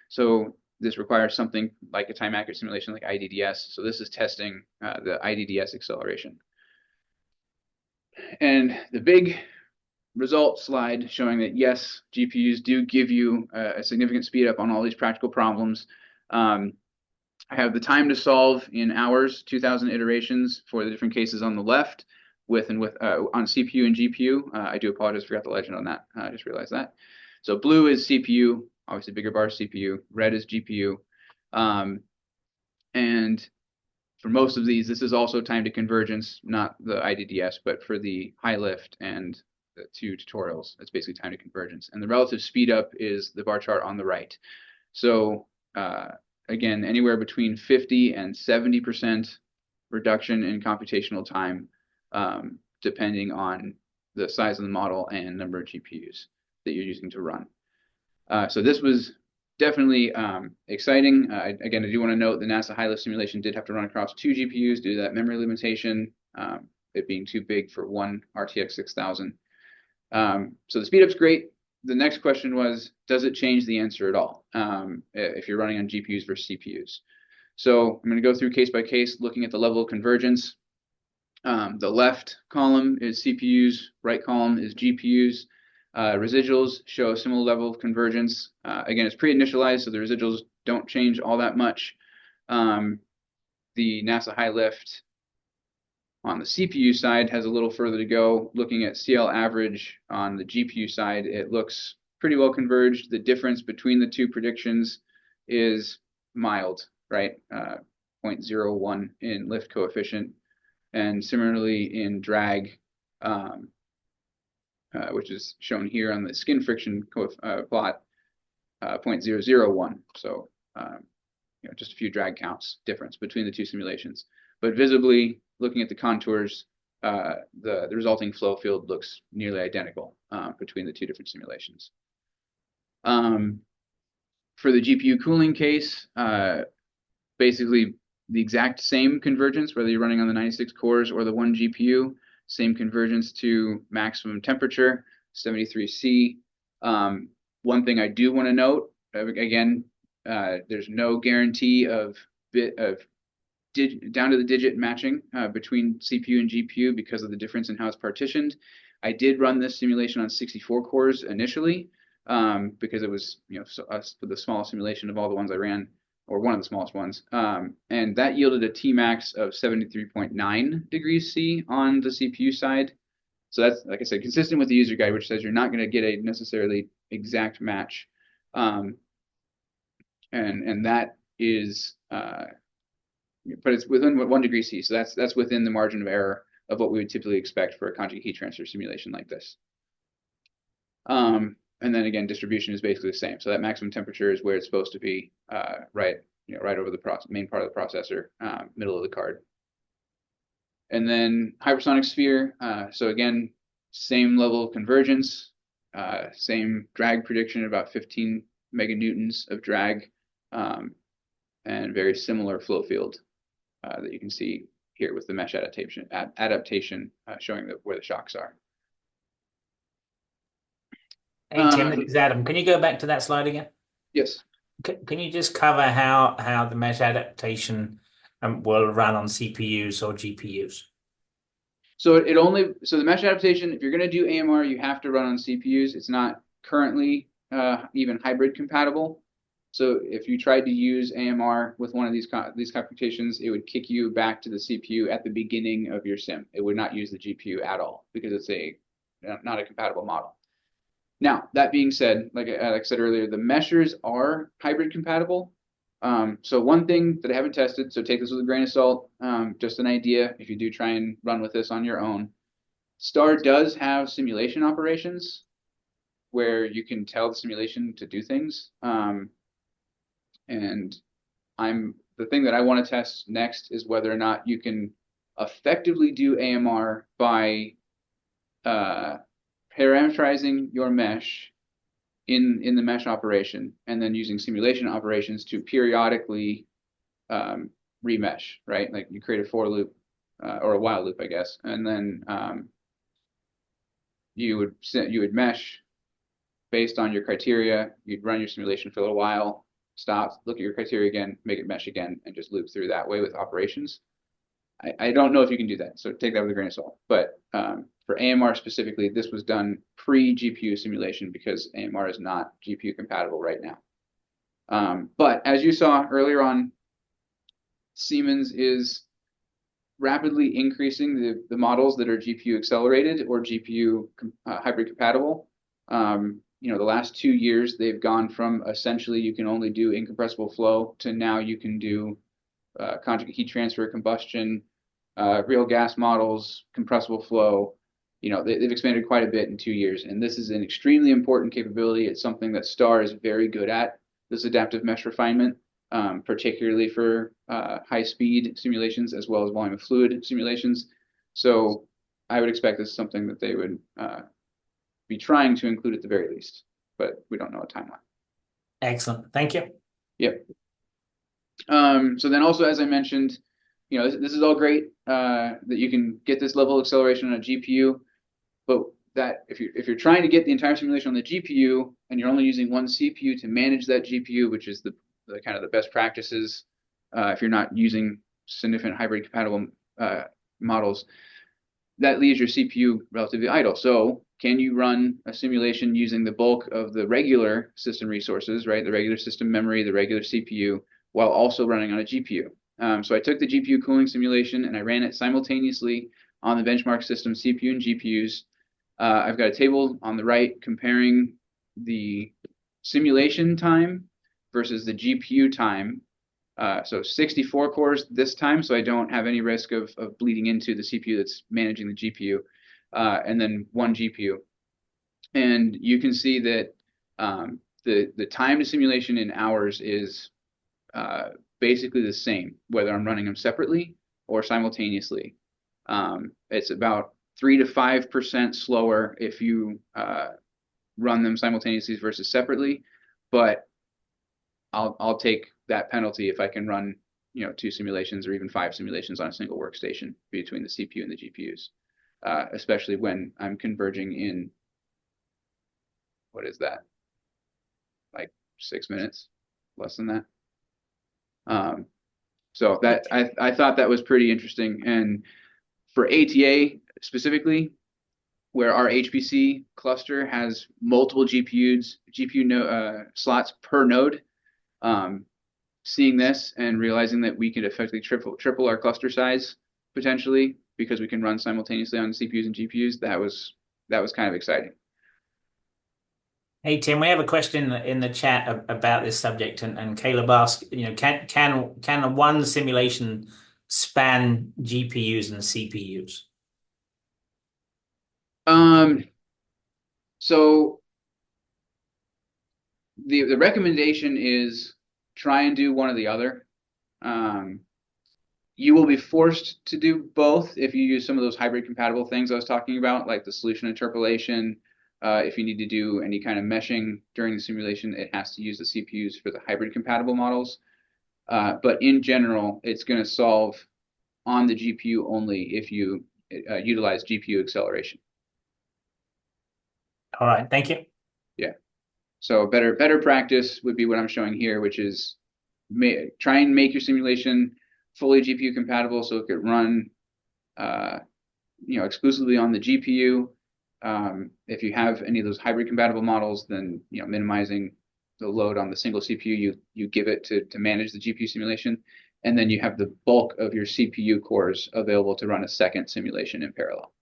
So this requires something like a time accurate simulation like IDDS. So this is testing the IDDS acceleration. And the big result slide showing that yes, GPUs do give you a significant speed up on all these practical problems. I have the time to solve in hours, 2,000 iterations for the different cases on the left with on CPU and GPU. I do apologize, forgot the legend on that. I just realized that. So blue is CPU, obviously bigger bar CPU. Red is GPU. And for most of these, this is also time to convergence, not the IDDS, but for the high lift and the two tutorials, it's basically time to convergence. And the relative speed up is the bar chart on the right. So again, anywhere between 50 and 70% reduction in computational time, depending on the size of the model and number of GPUs that you're using to run. So this was definitely exciting. Again, I do want to note the NASA high lift simulation did have to run across 2 GPUs due to that memory limitation, it being too big for one RTX 6000. So the speedup's great. The next question was, does it change the answer at all if you're running on GPUs versus CPUs? So I'm going to go through case by case, looking at the level of convergence. The left column is CPUs, right column is GPUs. Residuals show a similar level of convergence. Again, it's pre-initialized, so the residuals don't change all that much. The NASA high lift on the CPU side has a little further to go. Looking at CL average on the GPU side, it looks pretty well converged. The difference between the two predictions is mild, right? 0.01 in lift coefficient. And similarly in drag, which is shown here on the skin friction plot, 0.001. So just a few drag counts difference between the two simulations. But visibly, looking at the contours, the resulting flow field looks nearly identical between the two different simulations. For the GPU cooling case, basically the exact same convergence, whether you're running on the 96 cores or the one GPU, same convergence to maximum temperature, 73C. One thing I do want to note, again, there's no guarantee of down to the digit matching between CPU and GPU because of the difference in how it's partitioned. I did run this simulation on 64 cores initially because it was the smallest simulation of all the ones I ran, or one of the smallest ones, and that yielded a Tmax of 73.9 degrees C on the CPU side. So that's, like I said, consistent with the user guide, which says you're not going to get a necessarily exact match, and that is, but it's within 1 degree C, so that's within the margin of error of what we would typically expect for a conjugate heat transfer simulation like this. And then again, distribution is basically the same. So that maximum temperature is where it's supposed to be, right over the main part of the processor, middle of the card. And then hypersonic sphere. So again, same level of convergence, same drag prediction, about 15 meganewtons of drag, and very similar flow field that you can see here with the mesh adaptation showing where the shocks are. Hey, Tim, this is Adam. Can you go back to that slide again? Yes. Can you just cover how the mesh adaptation will run on CPUs or GPUs? So the mesh adaptation, if you're going to do AMR, you have to run on CPUs. It's not currently even hybrid compatible. So if you tried to use AMR with one of these computations, it would kick you back to the CPU at the beginning of your sim. It would not use the GPU at all because it's not a compatible model. Now, that being said, like I said earlier, the meshers are hybrid compatible. So one thing that I haven't tested, so take this with a grain of salt, just an idea if you do try and run with this on your own. STAR does have simulation operations where you can tell the simulation to do things. And the thing that I want to test next is whether or not you can effectively do AMR by parameterizing your mesh in the mesh operation and then using simulation operations to periodically remesh, right? Like you create a for loop or a while loop, I guess, and then you would mesh based on your criteria. You'd run your simulation for a little while, stop, look at your criteria again, make it mesh again, and just loop through that way with operations. I don't know if you can do that, so take that with a grain of salt. But for AMR specifically, this was done pre-GPU simulation because AMR is not GPU compatible right now. But as you saw earlier on, Siemens is rapidly increasing the models that are GPU accelerated or GPU hybrid compatible. The last 2 years, they've gone from essentially you can only do incompressible flow to now you can do conjugate heat transfer, combustion, real gas models, compressible flow. They've expanded quite a bit in 2 years, and this is an extremely important capability. It's something that STAR is very good at, this adaptive mesh refinement, particularly for high-speed simulations as well as volume of fluid simulations. So I would expect this is something that they would be trying to include at the very least, but we don't know a timeline. Excellent. Thank you. Yep. So then also, as I mentioned, this is all great that you can get this level of acceleration on a GPU, but that if you're trying to get the entire simulation on the GPU and you're only using one CPU to manage that GPU, which is the kind of the best practices, if you're not using significant hybrid compatible models, that leaves your CPU relatively idle. So can you run a simulation using the bulk of the regular system resources, right? The regular system memory, the regular CPU, while also running on a GPU. So I took the GPU cooling simulation and I ran it simultaneously on the benchmark system CPU and GPUs. I've got a table on the right comparing the simulation time versus the GPU time. So 64 cores this time, so I don't have any risk of bleeding into the CPU that's managing the GPU, and then one GPU. And you can see that the time to simulation in hours is basically the same, whether I'm running them separately or simultaneously. It's about 3 to 5% slower if you run them simultaneously versus separately, but I'll take that penalty if I can run 2 simulations or even 5 simulations on a single workstation between the CPU and the GPUs, especially when I'm converging in, what is that, like 6 minutes, less than that. So that I thought that was pretty interesting. And for ATA specifically, where our HPC cluster has multiple GPU slots per node, seeing this and realizing that we could effectively triple our cluster size potentially because we can run simultaneously on CPUs and GPUs, that was kind of exciting. Hey Tim, we have a question in the chat about this subject, and Caleb asked, can one simulation span GPUs and CPUs? So the recommendation is try and do one or the other. You will be forced to do both if you use some of those hybrid compatible things I was talking about, like the solution interpolation. If you need to do any kind of meshing during the simulation, it has to use the CPUs for the hybrid compatible models. But in general, it's going to solve on the GPU only if you utilize GPU acceleration. All right, thank you. Yeah. So better practice would be what I'm showing here, which is try and make your simulation fully GPU compatible so it could run exclusively on the GPU. If you have any of those hybrid compatible models, then minimizing the load on the single CPU you give it to manage the GPU simulation, and then you have the bulk of your CPU cores available to run a second simulation in parallel.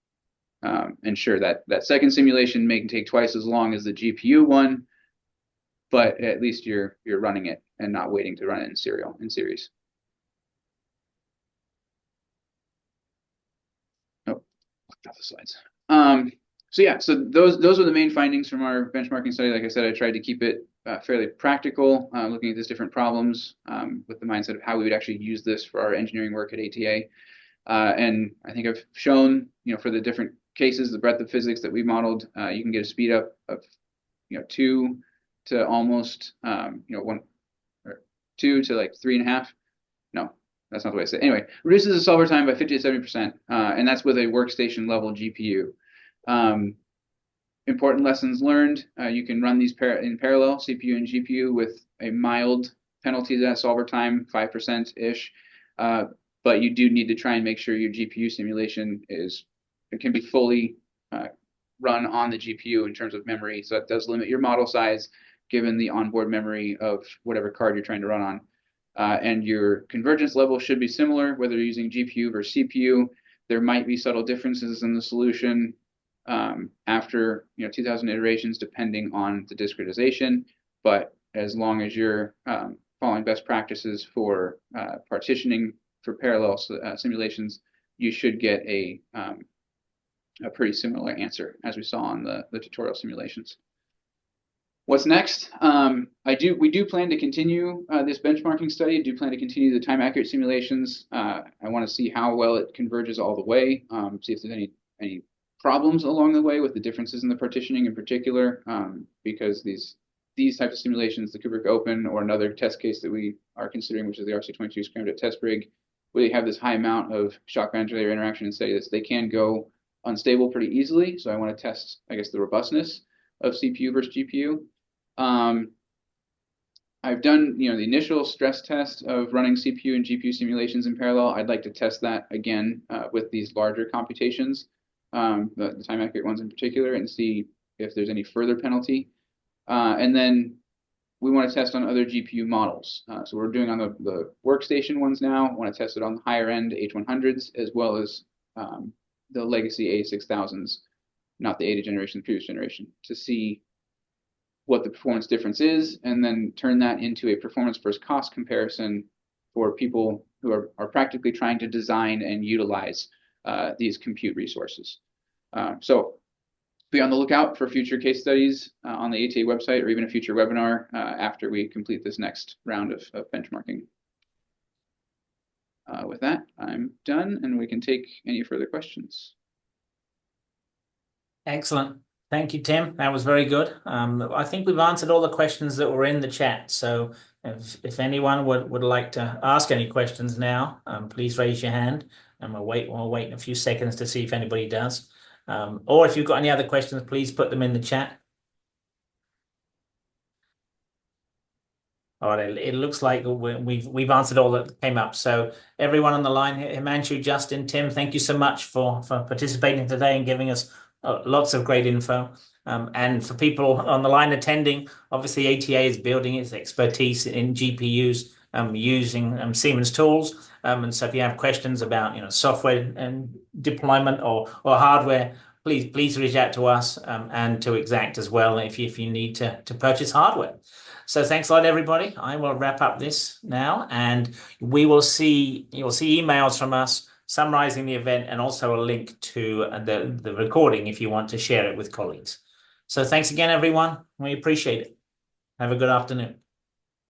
Ensure that second simulation may take twice as long as the GPU one, but at least you're running it and not waiting to run it in series. Oh, off the slides. So those are the main findings from our benchmarking study. Like I said, I tried to keep it fairly practical, looking at these different problems with the mindset of how we would actually use this for our engineering work at ATA. And I think I've shown, for the different cases, the breadth of physics that we modeled, you can get a speed up of 2 to almost 1 or 2 to like 3.5. No, that's not the way I say it. Anyway, reduces the solver time by 50 to 70%, and that's with a workstation level GPU. Important lessons learned: you can run these in parallel, CPU and GPU, with a mild penalty to that solver time, 5% ish. But you do need to try and make sure your GPU simulation can be fully run on the GPU in terms of memory. So that does limit your model size, given the onboard memory of whatever card you're trying to run on. And your convergence level should be similar, whether you're using GPU versus CPU. There might be subtle differences in the solution after 2,000 iterations, depending on the discretization. But as long as you're following best practices for partitioning for parallel simulations, you should get a pretty similar answer as we saw on the tutorial simulations. What's next? We do plan to continue this benchmarking study. Do plan to continue the time accurate simulations. I want to see how well it converges all the way. See if there's any problems along the way with the differences in the partitioning in particular, because these types of simulations, the Kubrick Open or another test case that we are considering, which is the RC22 scramjet test rig, where they have this high amount of shock boundary layer interaction and steadiness, they can go unstable pretty easily. So I want to test, I guess, the robustness of CPU versus GPU. I've done, the initial stress test of running CPU and GPU simulations in parallel. I'd like to test that again with these larger computations, the time accurate ones in particular, and see if there's any further penalty. And then we want to test on other GPU models. So we're doing on the workstation ones now. I want to test it on the higher end H100s as well as the legacy A6000s, not the 80 generation, the previous generation, to see what the performance difference is, and then turn that into a performance versus cost comparison for people who are practically trying to design and utilize these compute resources. So be on the lookout for future case studies on the ATA website, or even a future webinar after we complete this next round of benchmarking. With that, I'm done, and we can take any further questions. Excellent. Thank you, Tim. That was very good. I think we've answered all the questions that were in the chat. So if anyone would like to ask any questions now, please raise your hand, and we'll wait a few seconds to see if anybody does. Or if you've got any other questions, please put them in the chat. All right, it looks like we've answered all that came up. So everyone on the line, Himanshu, Justin, Tim, thank you so much for participating today and giving us lots of great info. And for people on the line attending, obviously ATA is building its expertise in GPUs using Siemens tools. And so if you have questions about software and deployment or hardware, please reach out to us and to Exact as well if you need to purchase hardware. So thanks a lot, everybody. I will wrap up this now, and you'll see emails from us summarizing the event and also a link to the recording if you want to share it with colleagues. So thanks again, everyone. We appreciate it. Have a good afternoon.